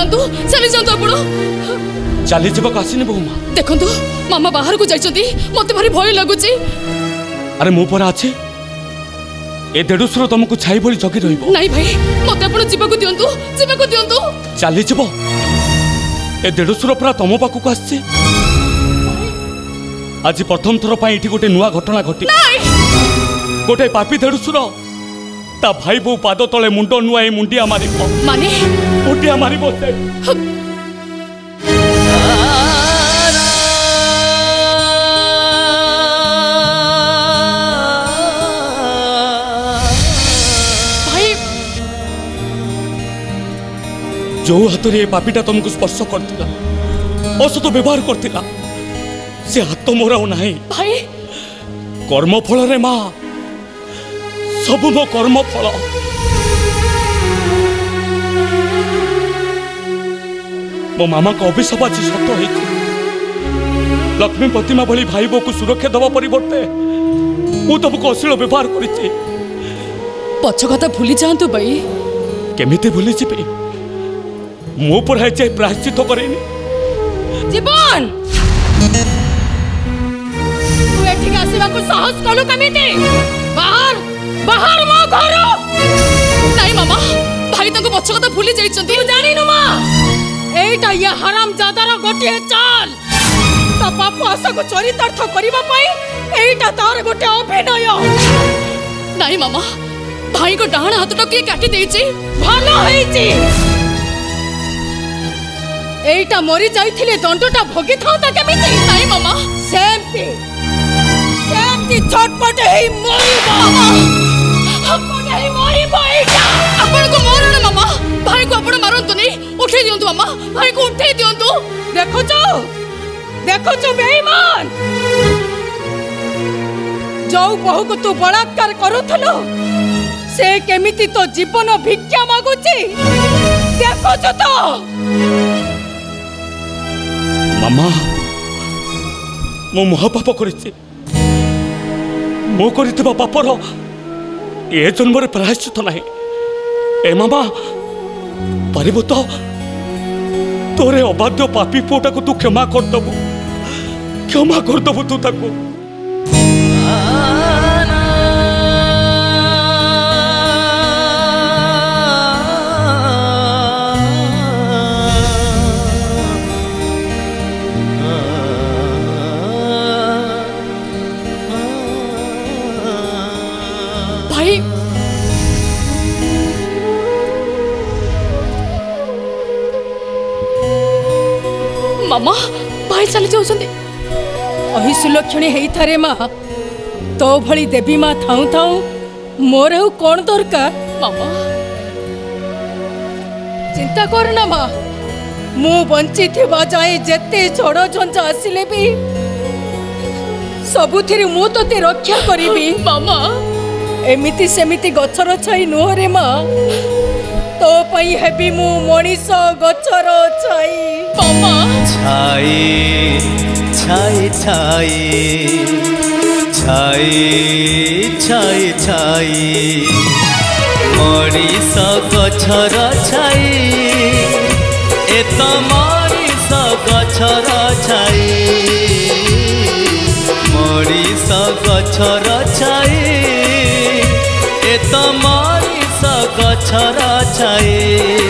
चली जातु आपण चली जब आसनी बहुमा देखु मामा बाहर को जाइछंती मते भारी भय लागुची। अरे मो पर आछे ए देडुसुर तुमको छाई भली जगी रहिबो। नहीं भाई मते आपण जीवाको दियंतु चली जब ए देडुसुर पूरा तुम पाखक आछे। आज प्रथम थर पाई इठी गोटे नुआ घटना घटी गोटे पापी देडुसुर ता भाई बो पाद तले मुंड नुआई मुंडिया मारिबो माने मुंडिया मारिबो से जो हाथ रे पापीटा तुमको स्पर्श करतिला असत व्यवहार करतिला से हाथ मोर नहीं भाई कर्मफल रे माँ सब मो कर्मफल। मो मामा को अभिशाप आज सत हो लक्ष्मी प्रतिमा भली भाई बो को सुरक्षा दवा परिवर्ते मु तुमको अश्लील व्यवहार करिछि। पछ कथा भूली जातु भाई केमिते भूली जिबे मो पर है प्रायश्चित करेनी जीवन तू एठी आसीबा को साहस कलु केमिते बाहर बाहर मो घर नहीं मामा भाई तंको पछ कथा भूली जाइछंती तू जानिनु मा एटा ये हराम जादार गोटे चाल ता पाप आशा को चरितार्थ करिबा पई एटा तार गोटे अभिनय नहीं मामा भाई को डाण हाथ टकी काटी देछि भलो हेछि एटा मरी जाइथिले दंडटा भोगी थाउता केमिति नाही मामा सेमती छटपट हेई मरिबो छटपट हेई मरिबो एटा आपण को मारन मामा भाई को आपण मारंतुनी उठे दियंतु मामा भाई को उठे दियंतु देखो जो बेईमान जो बहु को तू बलात्कार करूथलो से केमिति तो जीवन भिक्षा मागुची देखो तो मामा मो महापाप करिछि मो करितबा पापर ए जन्म प्रायश्चित नहीं ए मामा पारिबो तो तोरे अबाध्य पापी पुटा को तू क्षमा करदबु तू ताको मामा भाई चली जाऊँ अहि सुलक्षणी है थारे माँ तो भली देवी माँ थाऊ थाऊ मोर कौन दरकार मामा चिंता करना माँ मु बंची थिबा जाए जेते झड़ झंझा आसिले भी सबुथिरे मु तोते रक्षा करिबी मामा एमिति सेमिति गछर छाई नुहरे माँ तो पई हेबी मु मनीष गछर छाई मामा छाई छाई छाई छाई छाई छाई मनीष गछर छाई ए तो मनीष गछर छाई मनीष गछर छाई ए तो मनीष गछर छाई